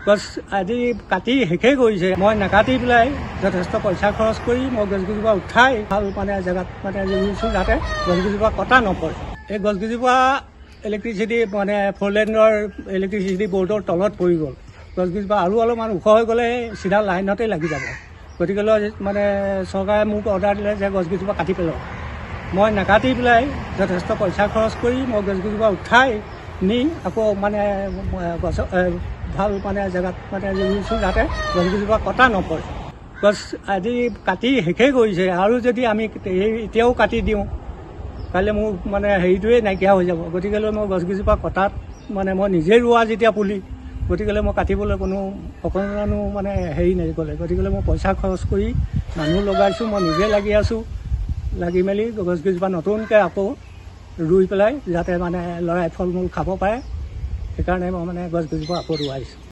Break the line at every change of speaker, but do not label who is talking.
গছ আজি কাটি শেষেই কৰিছে। মই নাকাটি পেলাই যথেষ্ট পইচা খৰচ কৰি মই গছকেইজোপা উঠাই ভাল জেগাত ৰুইছোঁ যাতে গছকেইজোপা কটা নপৰে। এই গছকেইজোপা ইলেক্ট্ৰিচিটি 4 লেনৰ ইলেক্ট্ৰিচিটি বৰ্ডৰ তলত পৰি গ'ল। গছকেইজোপা আৰু অলপমান ওখ হৈ গ'লে চিধা লাইনতে লাগি যাব। গতিকেলৈ চৰকাৰে মোক অৰ্ডাৰ দিলে যে গছকেইজোপা কাটি পেলাওক। মই নাকাটি পেলাই যথেষ্ট পইচা খৰচ কৰি মই গছকেইজোপা উঠাই নি আকৌ গছ ভাল জেগাত ৰুইছোঁ যাতে গছকেইজোপা কটা নপৰে। গছ আজি কাটি শেষেই কৰিছে আৰু যদি আমি এতিয়াও কাটি দিওঁ কাইলৈ মোৰ হেৰিটোৱে নাইকিয়া হৈ যাব। গতিকেলৈ মই গছকেইজোপা কটাত মই নিজে ৰোৱা যেতিয়া পুলি, গতিকেলৈ মই কাটিবলৈ অকণমানো হেৰি নকৰে। গতিকেলৈ মই পইচা খৰচ কৰি মানুহ লগাইছোঁ, মই নিজে লাগি আছোঁ। লাগি মেলি গছকেইজোপা নতুনকৈ আকৌ ৰুই পেলাই যাতে ল'ৰাই ফল মূল খাব পাৰে, সেইকাৰণে মই গছকেইজোপা আকৌ ৰুৱাইছোঁ।